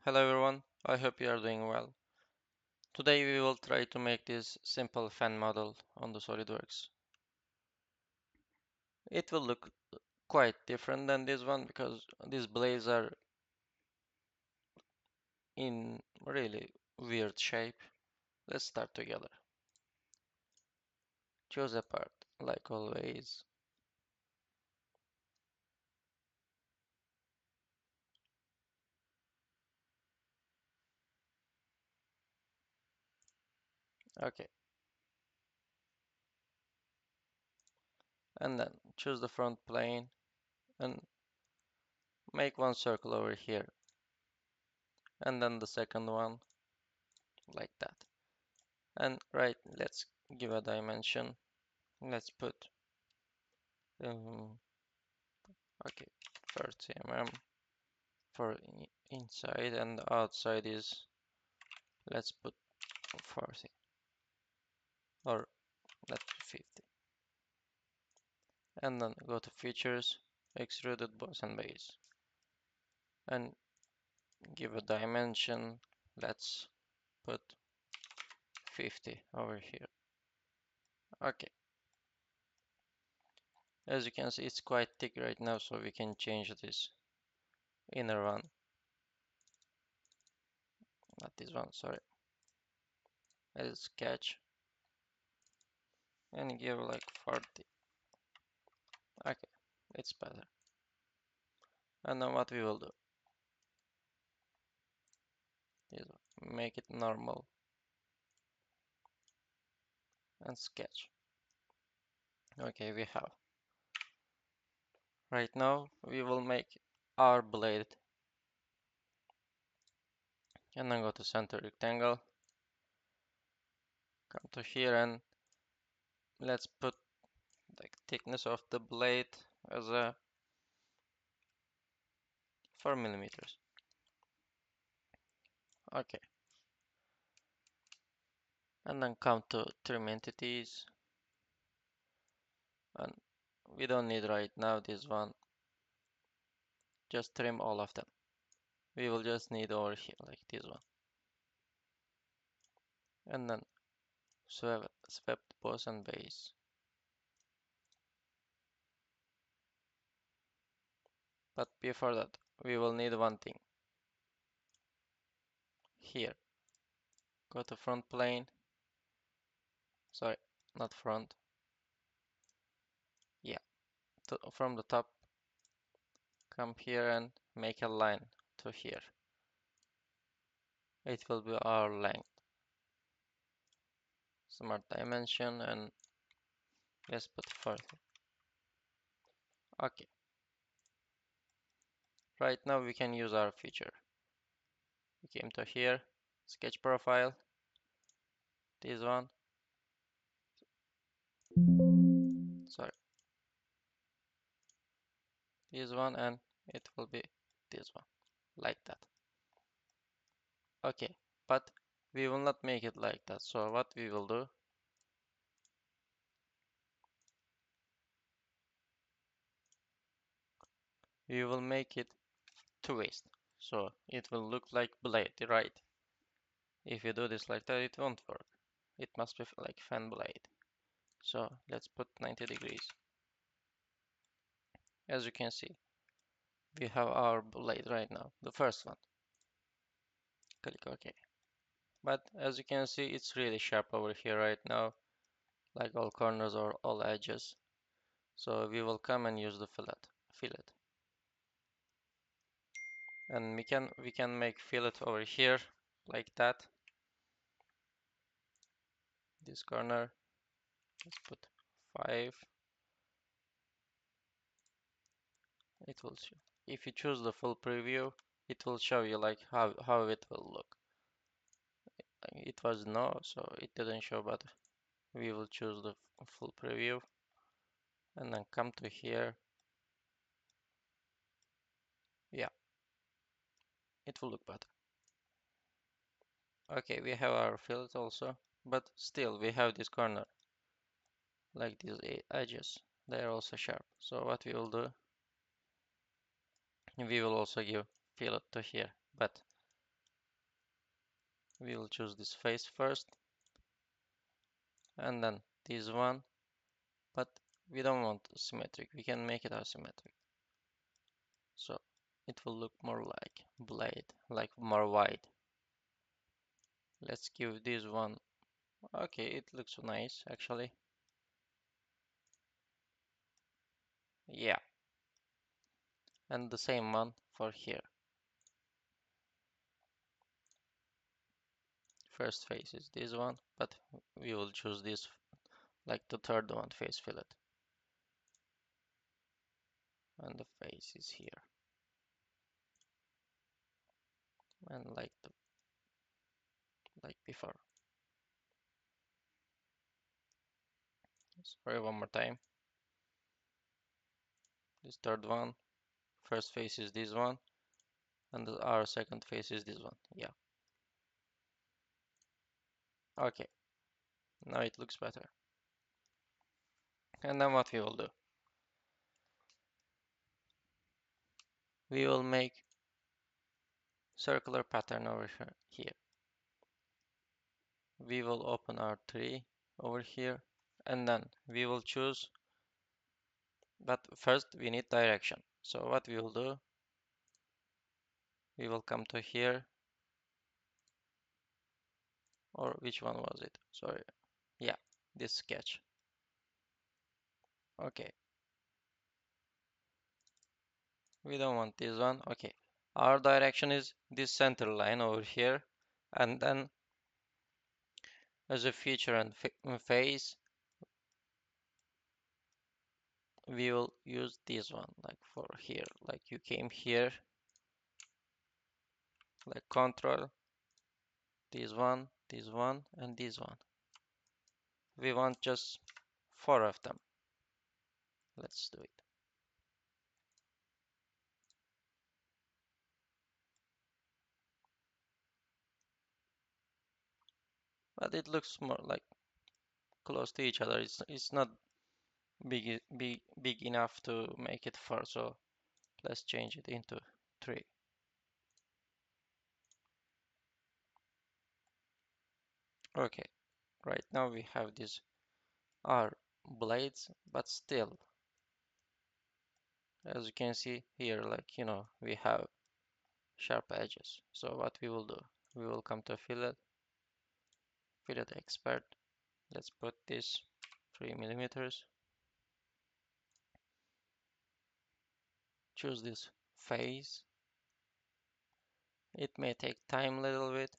Hello everyone, I hope you are doing well. Today we will try to make this simple fan model on the Solidworks. It will look quite different than this one because these blades are in really weird shape. Let's start together. Choose a part, like always. Okay, and then choose the front plane and make one circle over here. And then the second one, like that. And right, let's give a dimension. Let's put um, okay, 30 mm for inside, and the outside is, let's put 40 or let's put 50. And then go to features, extruded boss and base, and give a dimension. Let's put 50 over here. Okay, as you can see, it's quite thick right now, so we can change this inner one, not this one, sorry. Let's sketch and give like 40. Okay, it's better. And then what we will do is make it normal and sketch. Okay, we have. Right now we will make our blade, and then go to center rectangle, come to here, and let's put the thickness of the blade as a 4 millimeters. Okay, and then come to trim entities, and we don't need right now this one, just trim all of them. We will just need over here like this one, and then swept boss and base. But before that we will need one thing. Here, go to front plane, sorry, not front, yeah, from the top, come here and make a line to here. It will be our length. Smart dimension, and let's put 40. Okay, right now we can use our feature. We came to here, sketch profile, this one, sorry, this one, and it will be this one, like that. Okay, but we will not make it like that. So what we will do, we will make it twist, so it will look like blade, right? If you do this like that, it won't work. It must be like fan blade. So let's put 90 degrees. As you can see, we have our blade right now, the first one. Click OK. But as you can see, it's really sharp over here right now, like all corners or all edges. So we will come and use the fillet. And we can make fillet over here, like that. This corner, let's put 5. It will show. If you choose the full preview, it will show you like how it will look. It was no, so it didn't show, but we will choose the full preview and then come to here. Yeah, it will look better. Okay, we have our fillet also, but still we have this corner, like these edges. They are also sharp. So what we will do, we will also give fillet to here, but We will choose this face first and then this one, but we don't want symmetric. We can make it asymmetric. So it will look more like blade, like more wide. Let's give this one. Okay, it looks nice actually. Yeah, and the same one for here. First face is this one, but we will choose this like the third one, face fillet. And the face is here. And like before. Sorry, one more time. This third one. First face is this one. And our second face is this one. Yeah. Okay. Now it looks better. And then what we will do? We will make circular pattern over here. We will open our tree over here. And then we will choose, but first we need direction. So what we will do, we will come to here, or which one was it? Sorry. Yeah, this sketch. Okay, we don't want this one. Okay, our direction is this center line over here, and then as a feature and face, we will use this one, like for here, like you came here, like control, this one, and this one. We want just 4 of them. Let's do it. But it looks more like close to each other. It's not big enough to make it 4, so let's change it into 3. Okay, right now we have these are blades, but still, as you can see here, like, we have sharp edges. So what we will do, we will come to fillet expert. Let's put this 3 millimeters. Choose this face. It may take time a little bit.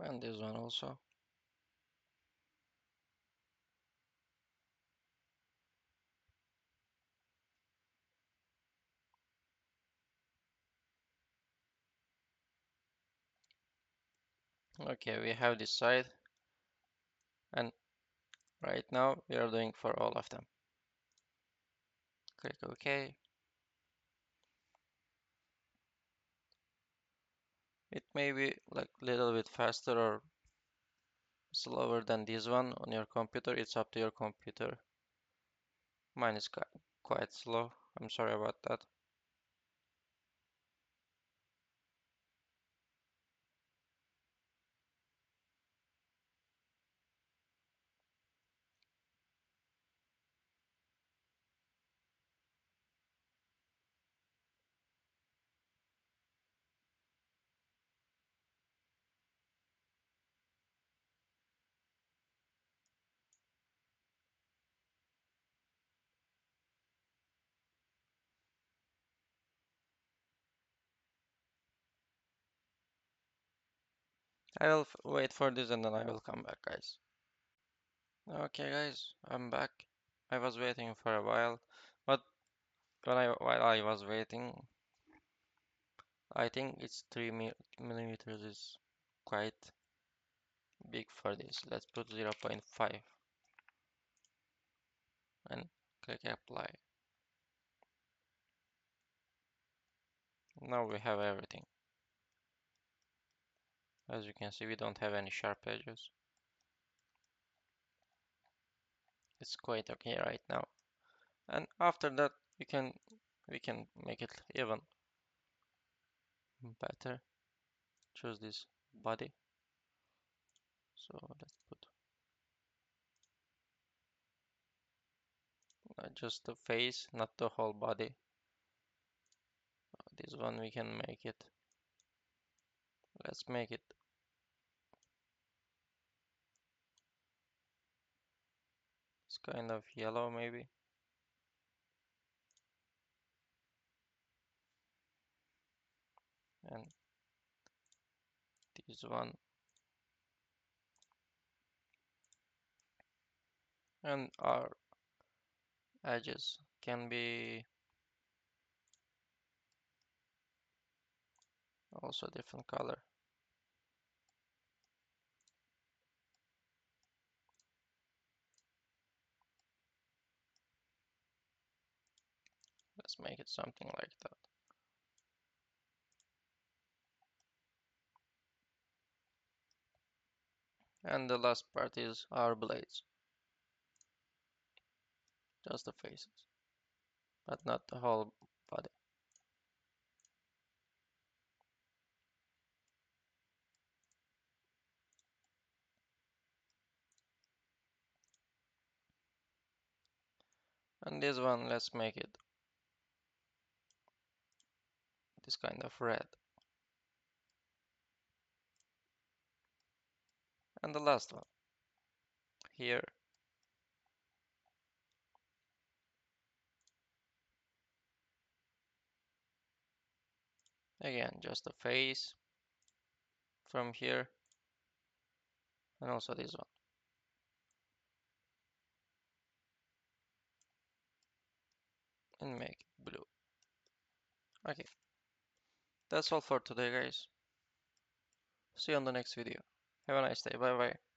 And this one also. Okay, we have this side, and right now we are doing for all of them. Click OK. It may be like a little bit faster or slower than this one on your computer. It's up to your computer. Mine is quite slow. I'm sorry about that. I will wait for this and then I will come back, guys. Okay, guys, I'm back. I was waiting for a while, but while I was waiting, I think it's 3 millimeters is quite big for this. Let's put 0.5 and click apply. Now we have everything. As you can see, we don't have any sharp edges. It's quite okay right now. And after that, we can make it even better. Choose this body. So let's put just the face, not the whole body. This one we can make it. Let's make it it's kind of yellow maybe. And this one. And our edges can be also a different color. Let's make it something like that. And the last part is our blades. Just the faces, but not the whole body. And this one, let's make it this kind of red. And the last one, here, again, just the face from here, and also this one. And make it blue. Okay, that's all for today, guys. See you on the next video. Have a nice day. Bye bye.